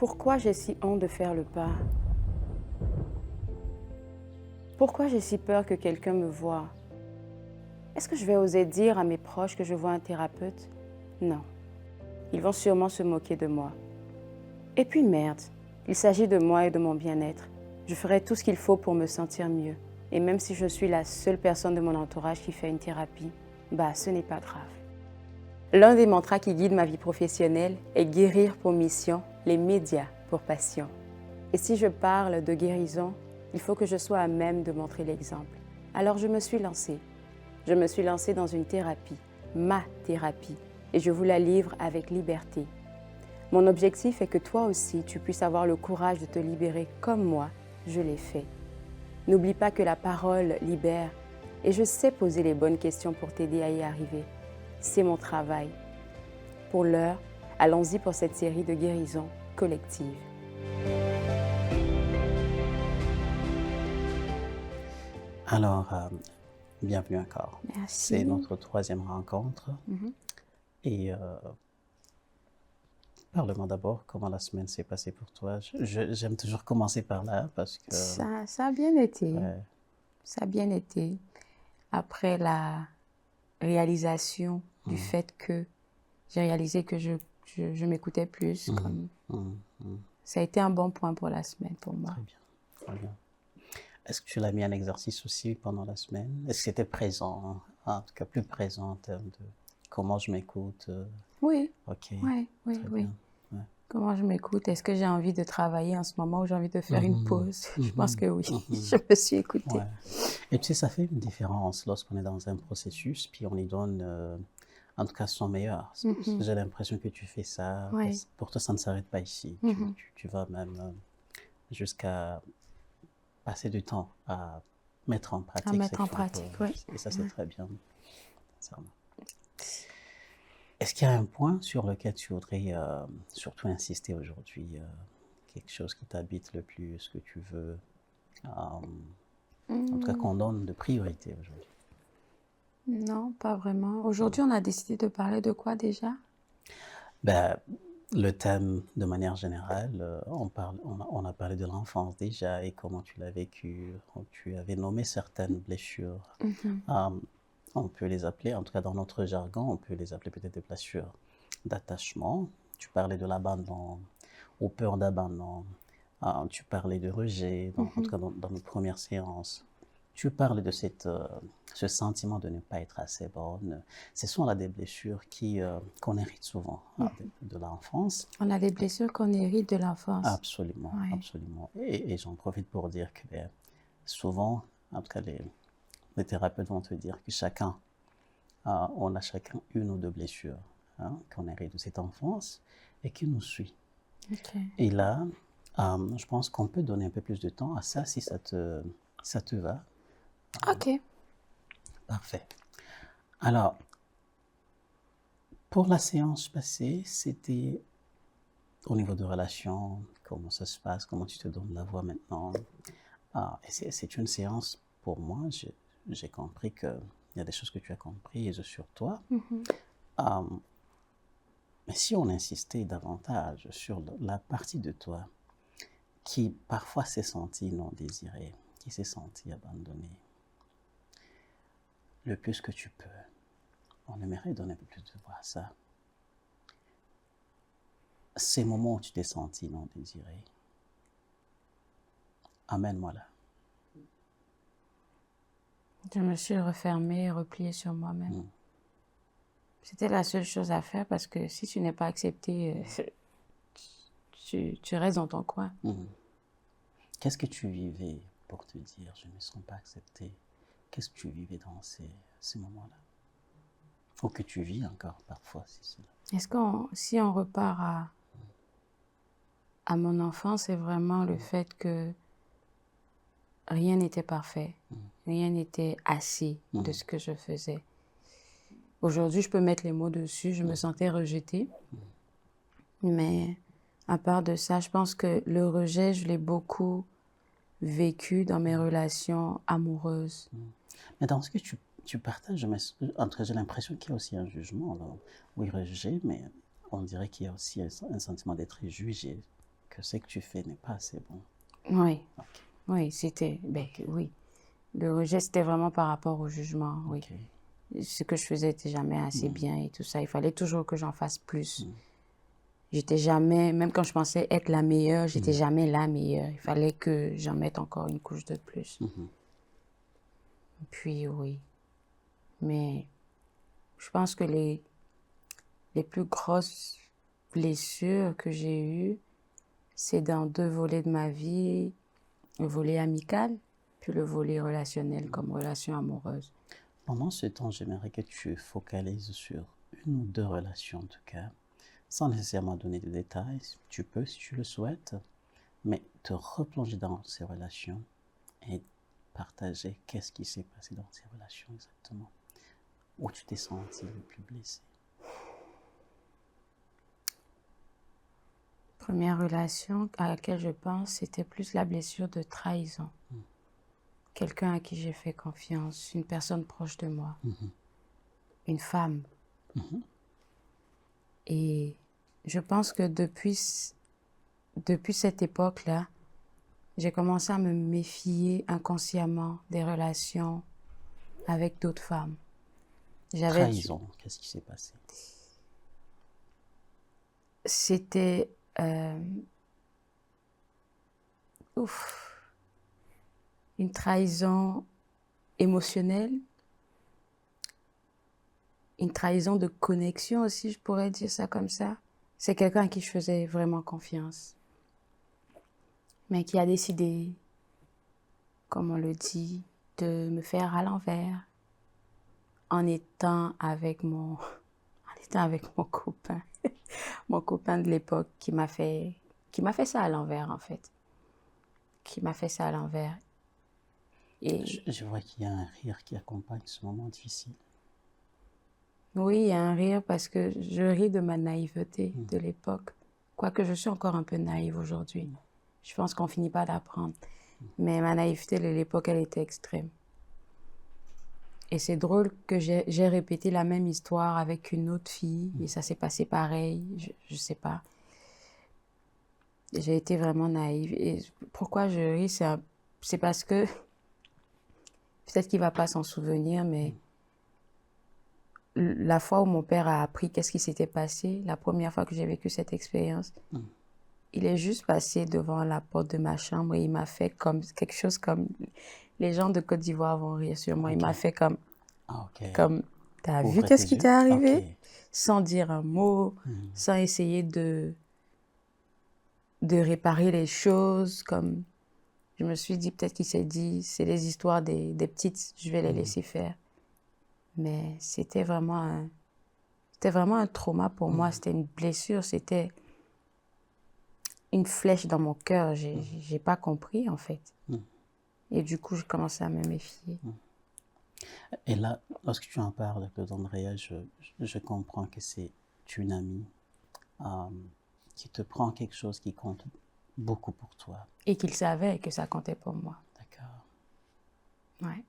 Pourquoi j'ai si honte de faire le pas? Pourquoi j'ai si peur que quelqu'un me voie? Est-ce que je vais oser dire à mes proches que je vois un thérapeute? Non. Ils vont sûrement se moquer de moi. Et puis merde, il s'agit de moi et de mon bien-être. Je ferai tout ce qu'il faut pour me sentir mieux. Et même si je suis la seule personne de mon entourage qui fait une thérapie, ce n'est pas grave. L'un des mantras qui guide ma vie professionnelle est guérir pour mission, les médias pour passion. Et si je parle de guérison, il faut que je sois à même de montrer l'exemple. Alors je me suis lancée. Je me suis lancée dans une thérapie, ma thérapie, et je vous la livre avec liberté. Mon objectif est que toi aussi, tu puisses avoir le courage de te libérer comme moi, je l'ai fait. N'oublie pas que la parole libère, et je sais poser les bonnes questions pour t'aider à y arriver. C'est mon travail. Pour l'heure, allons-y pour cette série de guérison collective. Alors, bienvenue encore. Merci. C'est notre troisième rencontre. Et parle-moi d'abord comment la semaine s'est passée pour toi. J'aime toujours commencer par là parce que... Ça a bien été. Ouais. Ça a bien été. Après la réalisation du fait que j'ai réalisé que je m'écoutais plus. Ça a été un bon point pour la semaine pour moi. Très bien, très bien. Est-ce que tu l'as mis en exercice aussi pendant la semaine? Est-ce que c'était présent, en tout cas plus présent en termes de comment je m'écoute? Oui. Ok. Oui. Très bien. Ouais. Comment je m'écoute? Est-ce que j'ai envie de travailler en ce moment ou j'ai envie de faire une pause? Je pense que oui. Je me suis écoutée. Ouais. Et tu sais, ça fait une différence lorsqu'on est dans un processus, puis on y donne, en tout cas, son meilleur. J'ai l'impression que tu fais ça. Ouais. Pour toi, ça ne s'arrête pas ici. Tu vas même jusqu'à passer du temps à mettre en pratique. À mettre en pratique, oui. Et ça, c'est très bien. Sincèrement. Est-ce qu'il y a un point sur lequel tu voudrais surtout insister aujourd'hui? Quelque chose qui t'habite le plus, que tu veux, en tout cas qu'on donne de priorité aujourd'hui? Non, pas vraiment. Aujourd'hui, on a décidé de parler de quoi déjà? Le thème, de manière générale, on a parlé de l'enfance déjà et comment tu l'as vécu. Tu avais nommé certaines blessures. On peut les appeler, en tout cas dans notre jargon, on peut les appeler peut-être des blessures d'attachement. Tu parlais de l'abandon, ou peur d'abandon. Tu parlais de rejet, en tout cas dans nos premières séances. Tu parles de ce sentiment de ne pas être assez bonne. Ce sont là des blessures qu'on hérite souvent de l'enfance. On a des blessures qu'on hérite de l'enfance. Absolument, Ouais. absolument. Et j'en profite pour dire que souvent, en tout cas les thérapeutes vont te dire que on a chacun une ou deux blessures qu'on hérite de cette enfance et qui nous suit. Okay. Et là, je pense qu'on peut donner un peu plus de temps à ça si ça te va. Ok. Parfait. Alors, pour la séance passée, c'était au niveau de relations, comment ça se passe, comment tu te donnes la voix maintenant. Et c'est une séance, pour moi, j'ai compris qu'il y a des choses que tu as comprises sur toi. Mais si on insistait davantage sur la partie de toi qui parfois s'est sentie non désirée, qui s'est sentie abandonnée, le plus que tu peux, on aimerait donner un peu plus de voix à ça. Ces moments où tu t'es senti non désiré, amène-moi là. Je me suis refermée et repliée sur moi-même. C'était la seule chose à faire parce que si tu n'es pas accepté, tu restes dans ton coin. Qu'est-ce que tu vivais pour te dire je ne me sens pas accepté? Qu'est-ce que tu vivais dans ces moments-là? Ou que tu vis encore parfois, si c'est là. Est-ce si on repart à mon enfance, c'est vraiment le fait que rien n'était parfait. Rien n'était assez de ce que je faisais. Aujourd'hui, je peux mettre les mots dessus. Je me sentais rejetée. Mais à part de ça, je pense que le rejet, je l'ai beaucoup vécu dans mes relations amoureuses. Mais dans ce que tu partages, j'ai l'impression qu'il y a aussi un jugement. Alors, oui, rejet, mais on dirait qu'il y a aussi un sentiment d'être jugé. que ce que tu fais n'est pas assez bon. Oui, Ok. oui, oui. Le rejet, c'était vraiment par rapport au jugement, oui. Ok. Ce que je faisais n'était jamais assez bien et tout ça. Il fallait toujours que j'en fasse plus. J'étais jamais, même quand je pensais être la meilleure, j'étais jamais la meilleure. Il fallait que j'en mette encore une couche de plus. Puis oui. Mais je pense que les plus grosses blessures que j'ai eues, c'est dans 2 volets de ma vie, le volet amical, puis le volet relationnel comme relation amoureuse. Pendant ce temps, j'aimerais que tu focalises sur une ou deux relations en tout cas, sans nécessairement donner de détails. Tu peux si tu le souhaites, mais te replonger dans ces relations et partager qu'est-ce qui s'est passé dans ces relations exactement, où tu t'es senti le plus blessé. Première relation à laquelle je pense, c'était plus la blessure de trahison. Quelqu'un à qui j'ai fait confiance, une personne proche de moi, une femme. Et je pense que depuis cette époque-là, j'ai commencé à me méfier inconsciemment des relations avec d'autres femmes. Trahison, qu'est-ce qui s'est passé? C'était une trahison émotionnelle, une trahison de connexion aussi, je pourrais dire ça comme ça. C'est quelqu'un à qui je faisais vraiment confiance, mais qui a décidé, comme on le dit, de me faire à l'envers en étant avec mon copain, mon copain de l'époque qui m'a fait ça à l'envers en fait, qui m'a fait ça à l'envers. Et je vois qu'il y a un rire qui accompagne ce moment difficile. oui, il y a un rire parce que je ris de ma naïveté de l'époque, quoique je suis encore un peu naïve aujourd'hui. Je pense qu'on finit pas d'apprendre. Mais ma naïveté de l'époque, elle était extrême. Et c'est drôle que j'ai répété la même histoire avec une autre fille et ça s'est passé pareil, je sais pas. J'ai été vraiment naïve. Et pourquoi je ris, c'est parce que, peut-être qu'il va pas s'en souvenir, mais la fois où mon père a appris qu'est-ce qui s'était passé, la première fois que j'ai vécu cette expérience, il est juste passé devant la porte de ma chambre et il m'a fait comme quelque chose comme, les gens de Côte d'Ivoire vont rire sur moi, il m'a fait comme, t'as vu qu'est-ce qui t'est arrivé? Sans dire un mot, sans essayer de réparer les choses, comme, je me suis dit, peut-être qu'il s'est dit, c'est les histoires des petites, je vais les laisser faire. Mais c'était vraiment un trauma pour moi, c'était une blessure, c'était une flèche dans mon cœur, j'ai pas compris en fait. Et du coup, j'ai commencé à me méfier. Et là, lorsque tu en parles d'Andrea, je comprends que c'est une amie qui te prend quelque chose qui compte beaucoup pour toi. Et qu'il savait que ça comptait pour moi. D'accord. Ouais.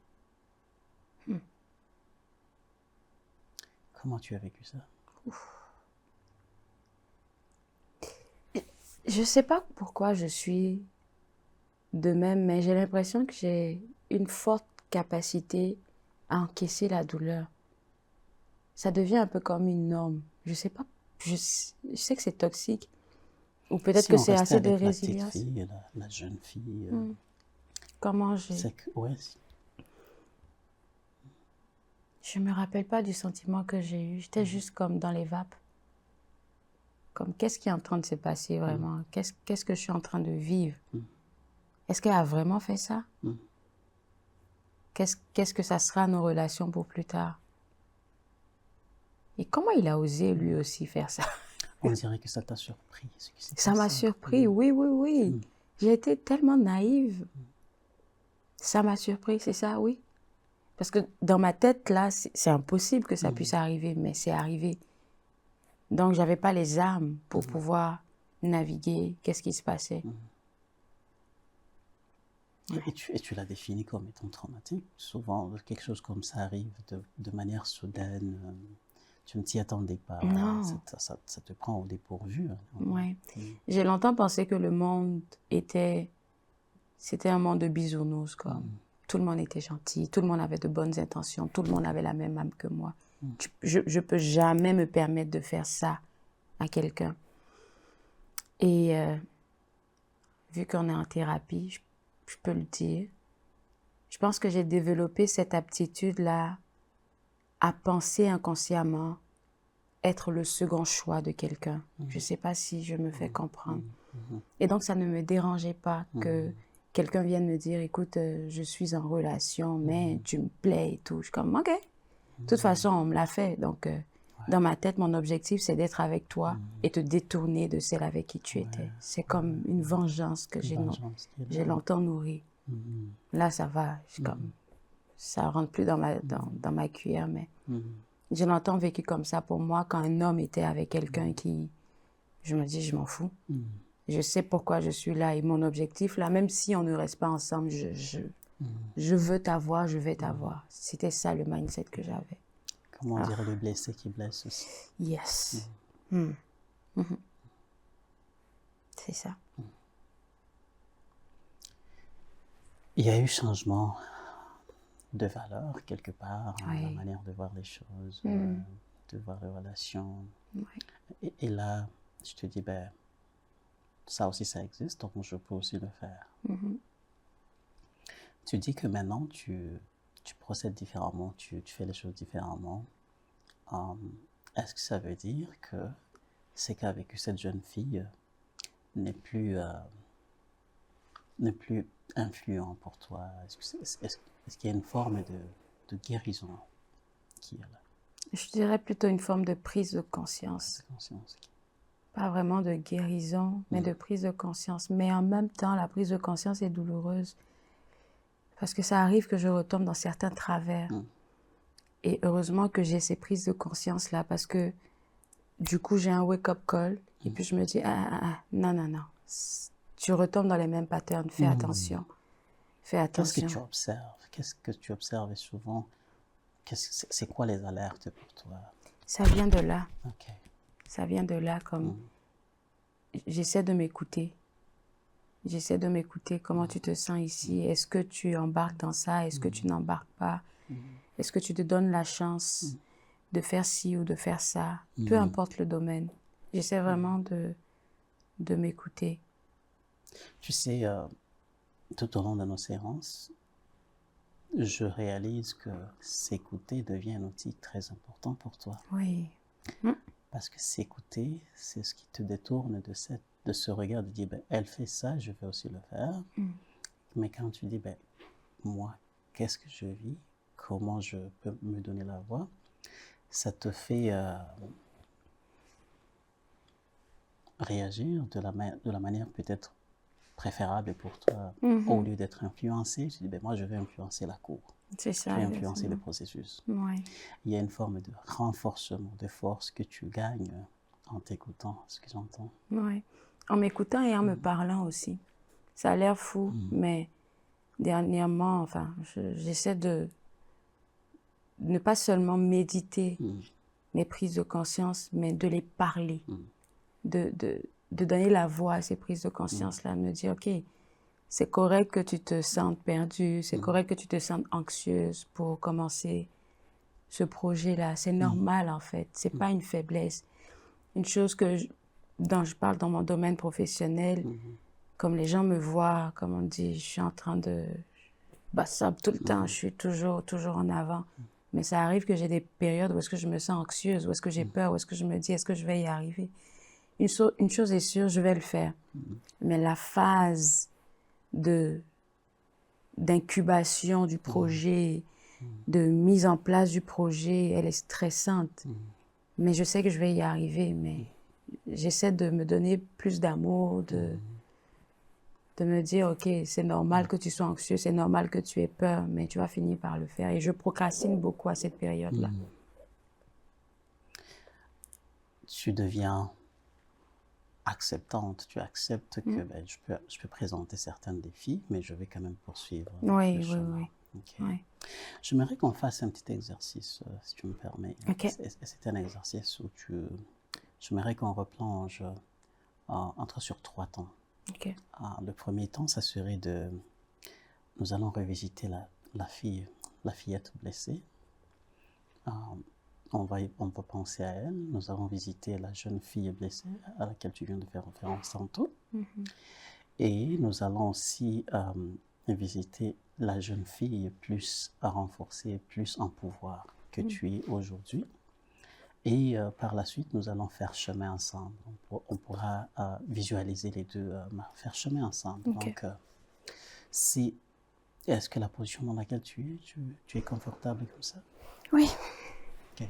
Comment tu as vécu ça? Je sais pas pourquoi je suis de même, mais j'ai l'impression que j'ai une forte capacité à encaisser la douleur. Ça devient un peu comme une norme. Je sais pas, je sais que c'est toxique. Ou peut-être Si que on c'est restait assez de avec la petite résilience. fille, la jeune fille, Comment c'est que, ouais, je me rappelle pas du sentiment que j'ai eu. J'étais juste comme dans les vapes. Comme qu'est-ce qui est en train de se passer vraiment? Qu'est-ce que je suis en train de vivre? Est-ce qu'elle a vraiment fait ça? Qu'est-ce que ça sera nos relations pour plus tard? Et comment il a osé lui aussi faire ça? on dirait que ça t'a surpris, ce qui s'est Ça m'a passé. surpris, oui. J'ai été tellement naïve. Ça m'a surpris, c'est ça, oui. Parce que dans ma tête, là, c'est impossible que ça puisse arriver, mais c'est arrivé. Donc, j'avais pas les armes pour pouvoir naviguer. Qu'est-ce qui se passait? Et tu l'as défini comme étant traumatique. Souvent, quelque chose comme ça arrive de manière soudaine. tu ne t'y attendais pas. Non. Ça te prend au dépourvu. Ouais. Mm. J'ai longtemps pensé que le monde c'était un monde de bisounours, quoi. Tout le monde était gentil, tout le monde avait de bonnes intentions, tout le monde avait la même âme que moi. Je peux jamais me permettre de faire ça à quelqu'un. Et vu qu'on est en thérapie, je peux le dire, je pense que j'ai développé cette aptitude-là à penser inconsciemment être le second choix de quelqu'un. Je ne sais pas si je me fais comprendre. Et donc, ça ne me dérangeait pas que quelqu'un vienne me dire, écoute, je suis en relation, mais tu me plais et tout. Je suis comme, OK. De toute façon, on me l'a fait. Donc, dans ma tête, mon objectif, c'est d'être avec toi et te détourner de celle avec qui tu étais. C'est comme une vengeance que j'ai longtemps nourrie. Là, ça va. Ça rentre plus dans ma cuillère, mais j'ai longtemps vécu comme ça. Pour moi, quand un homme était avec quelqu'un qui... Je me dis, je m'en fous. Je sais pourquoi je suis là et mon objectif, là, même si on ne reste pas ensemble, je veux t'avoir, je vais t'avoir. C'était ça le mindset que j'avais. Comment dire, le blessé qui blesse aussi. Yes. C'est ça. Il y a eu changement de valeur quelque part, Oui. la manière de voir les choses, de voir les relations. Oui. Et là, je te dis, ben, ça aussi, ça existe, donc je peux aussi le faire. Tu dis que maintenant, tu procèdes différemment, tu fais les choses différemment. Est-ce que ça veut dire que c'est qu'avec cette jeune fille n'est plus influent pour toi? Est-ce qu'il y a une forme de guérison qui est là? Je dirais plutôt une forme de prise de conscience. Pas vraiment de guérison, mais de prise de conscience. Mais en même temps, la prise de conscience est douloureuse. Parce que ça arrive que je retombe dans certains travers. Et heureusement que j'ai ces prises de conscience-là, parce que du coup, j'ai un wake-up call. Et puis je me dis, non. Tu retombes dans les mêmes patterns. Fais attention. Fais attention. Qu'est-ce que tu observes souvent? C'est quoi les alertes pour toi? Ça vient de là. Ok. Ça vient de là, comme... J'essaie de m'écouter. J'essaie de m'écouter. Comment tu te sens ici? Est-ce que tu embarques dans ça? Est-ce que tu n'embarques pas? Est-ce que tu te donnes la chance de faire ci ou de faire ça? Peu importe le domaine. J'essaie vraiment de m'écouter. Tu sais, tout au long de nos séances, je réalise que s'écouter devient un outil très important pour toi. Oui. Parce que s'écouter, c'est ce qui te détourne de ce regard de dire, ben, elle fait ça, je vais aussi le faire. Mais quand tu dis, ben, moi, qu'est-ce que je vis? Comment je peux me donner la voix? Ça te fait réagir de la manière peut-être préférable pour toi. Au lieu d'être influencé, tu dis, ben, moi, je vais influencer la cour. C'est ça. Je vais influencer le processus. Oui. Il y a une forme de renforcement, de force que tu gagnes en t'écoutant, ce que j'entends. Oui. En m'écoutant et en me parlant aussi. Ça a l'air fou, mais dernièrement, enfin, j'essaie de ne pas seulement méditer mes prises de conscience, mais de les parler. De donner la voix à ces prises de conscience-là, me dire, OK, c'est correct que tu te sentes perdue, c'est correct que tu te sentes anxieuse pour commencer ce projet-là. C'est normal, en fait. C'est pas une faiblesse. Une chose dont je parle dans mon domaine professionnel, comme les gens me voient, comme on dit, je suis en train de bassab tout le temps, je suis toujours en avant. Mais ça arrive que j'ai des périodes où est-ce que je me sens anxieuse, où est-ce que j'ai peur, où est-ce que je me dis, est-ce que je vais y arriver? Une chose est sûre, je vais le faire. Mais la phase d'incubation du projet, de mise en place du projet, elle est stressante. Mais je sais que je vais y arriver, mais j'essaie de me donner plus d'amour, de me dire, OK, c'est normal que tu sois anxieux, c'est normal que tu aies peur, mais tu vas finir par le faire. Et je procrastine beaucoup à cette période-là. Tu deviens acceptante, tu acceptes que ben, je peux présenter certains défis, mais je vais quand même poursuivre le chemin. Ok. Ouais. J'aimerais qu'on fasse un petit exercice, si tu me permets. Ok. C'est un exercice où j'aimerais qu'on replonge entre sur 3 temps. Ok. Le premier temps, ça serait nous allons revisiter la fillette blessée. Euh, on va penser à elle. Nous allons visiter la jeune fille blessée à laquelle tu viens de faire référence tantôt. Et nous allons aussi visiter la jeune fille plus renforcée, plus en pouvoir que tu es aujourd'hui. Et par la suite, nous allons faire chemin ensemble. On pourra visualiser les deux, faire chemin ensemble. Ok. Donc, est-ce que la position dans laquelle tu es confortable comme ça? Oui. Ok.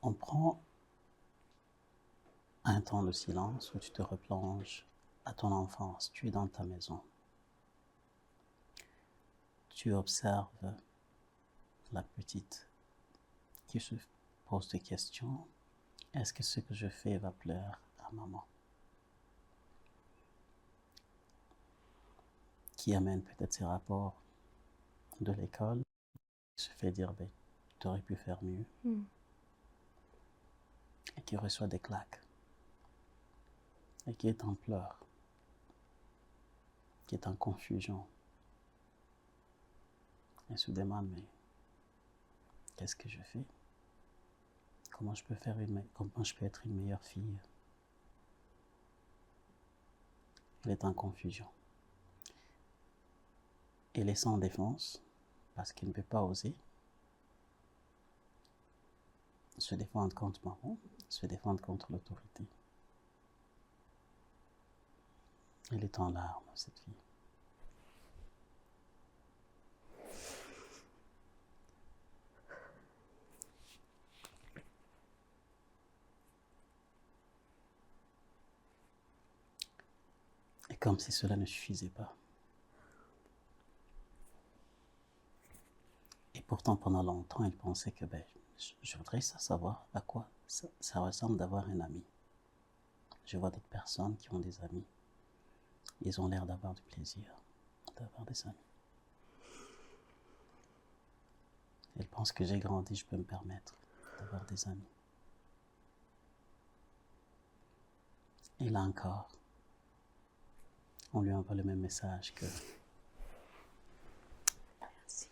On prend un temps de silence où tu te replonges à ton enfance. Tu es dans ta maison. Tu observes la petite qui se pose des questions. Est-ce que ce que je fais va plaire à maman? Qui amène peut-être ses rapports de l'école, qui se fait dire, ben, tu aurais pu faire mieux. Et qui reçoit des claques. Et qui est en pleurs. Qui est en confusion. Et se demande, mais qu'est-ce que je fais? Comment je peux être une meilleure fille? Elle est en confusion. Elle est sans défense parce qu'elle ne peut pas oser se défendre contre maman, se défendre contre l'autorité. Elle est en larmes, cette fille. Et comme si cela ne suffisait pas. Et pourtant, pendant longtemps, elle pensait que je voudrais savoir à quoi ça ressemble d'avoir un ami. Je vois d'autres personnes qui ont des amis. Ils ont l'air d'avoir du plaisir, d'avoir des amis. Elle pense que j'ai grandi, je peux me permettre d'avoir des amis. Et là encore, on lui envoie le même message que... Merci.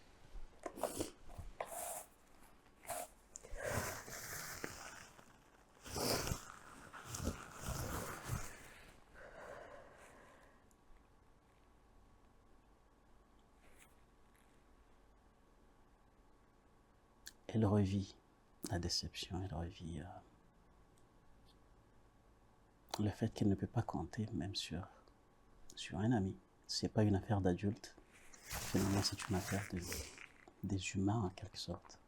Elle revit la déception, elle revit le fait qu'elle ne peut pas compter même sur un ami. C'est pas une affaire d'adulte, finalement c'est une affaire des humains en quelque sorte.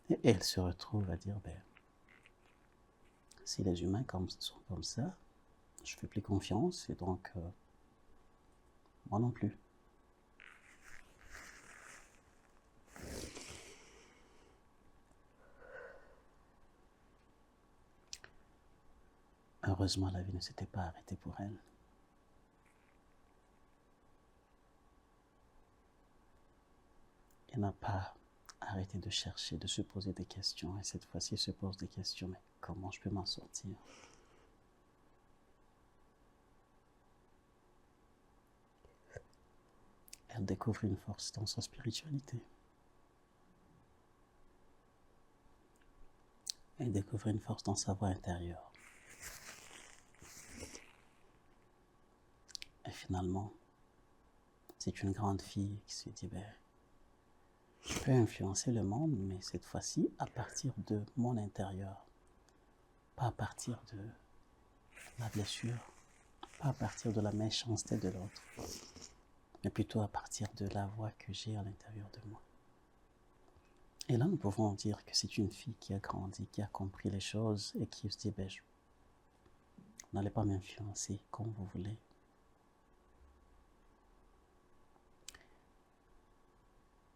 Et elle se retrouve à dire, si les humains sont comme ça, je fais plus confiance et donc moi non plus. Heureusement, la vie ne s'était pas arrêtée pour elle. Elle n'a pas arrêté de chercher, de se poser des questions. Et cette fois-ci, elle se pose des questions. Mais comment je peux m'en sortir? Elle découvre une force dans sa spiritualité. Elle découvre une force dans sa voix intérieure. Et finalement, c'est une grande fille qui se dit, je peux influencer le monde, mais cette fois-ci, à partir de mon intérieur. Pas à partir de la blessure, pas à partir de la méchanceté de l'autre, mais plutôt à partir de la voix que j'ai à l'intérieur de moi. Et là, nous pouvons dire que c'est une fille qui a grandi, qui a compris les choses et qui se dit, vous n'allez pas m'influencer comme vous voulez.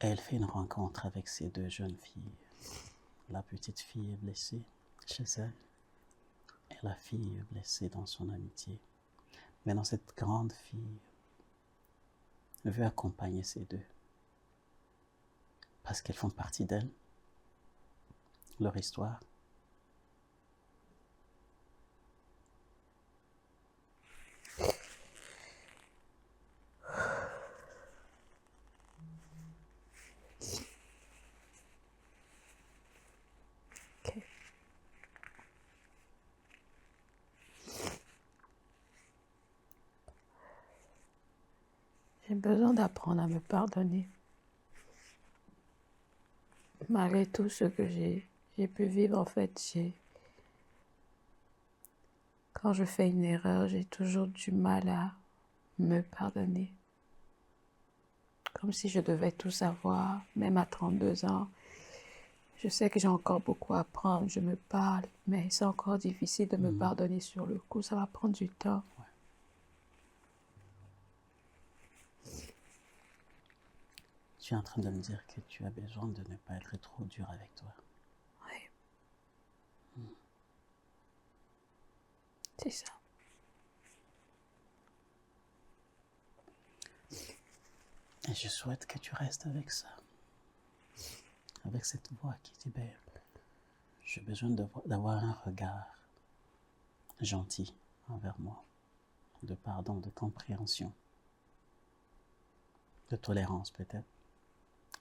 Et elle fait une rencontre avec ces deux jeunes filles. La petite fille est blessée chez elle et la fille est blessée dans son amitié. Mais dans cette grande fille, veut accompagner ces deux. Parce qu'elles font partie d'elles, leur histoire. Ok. J'ai besoin d'apprendre à me pardonner. Malgré tout ce que j'ai pu vivre, en fait, quand je fais une erreur, j'ai toujours du mal à me pardonner. Comme si je devais tout savoir, même à 32 ans. Je sais que j'ai encore beaucoup à apprendre, je me parle, mais c'est encore difficile de me pardonner sur le coup, ça va prendre du temps. Ouais. Tu es en train de me dire que tu as besoin de ne pas être trop dur avec toi. Oui. C'est ça. Et je souhaite que tu restes avec ça. Avec cette voix qui dit, ben, j'ai besoin d'avoir un regard gentil envers moi, de pardon, de compréhension, de tolérance peut-être.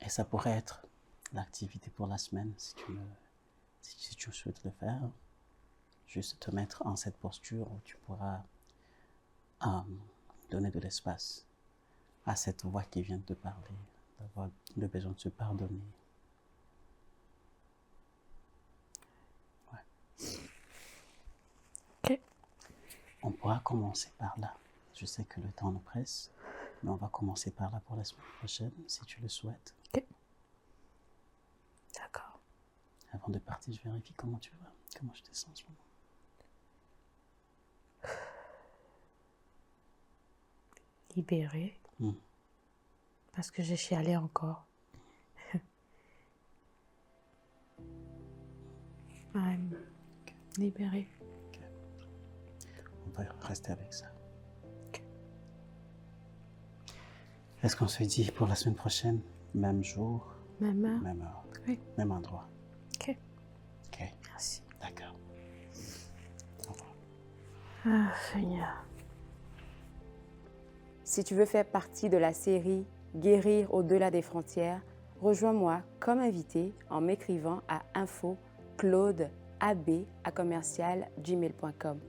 Et ça pourrait être l'activité pour la semaine si tu souhaites le faire. Juste te mettre en cette posture où tu pourras donner de l'espace à cette voix qui vient de te parler, d'avoir le besoin de se pardonner. Ouais. Ok. On pourra commencer par là. Je sais que le temps nous presse, mais on va commencer par là pour la semaine prochaine, si tu le souhaites. Ok. D'accord. Avant de partir, je vérifie comment tu vas, comment je te sens en ce moment. Libérée. Parce que j'ai chialé encore. Libérée. Okay. On va rester avec ça. Okay. Est-ce qu'on se dit pour la semaine prochaine, même jour, même heure, même heure, oui. Même endroit? Ok. Ok. Merci. D'accord. Au revoir. Ah, Seigneur. Si tu veux faire partie de la série Guérir au-delà des frontières, rejoins-moi comme invité en m'écrivant à info claudeab@gmail.com.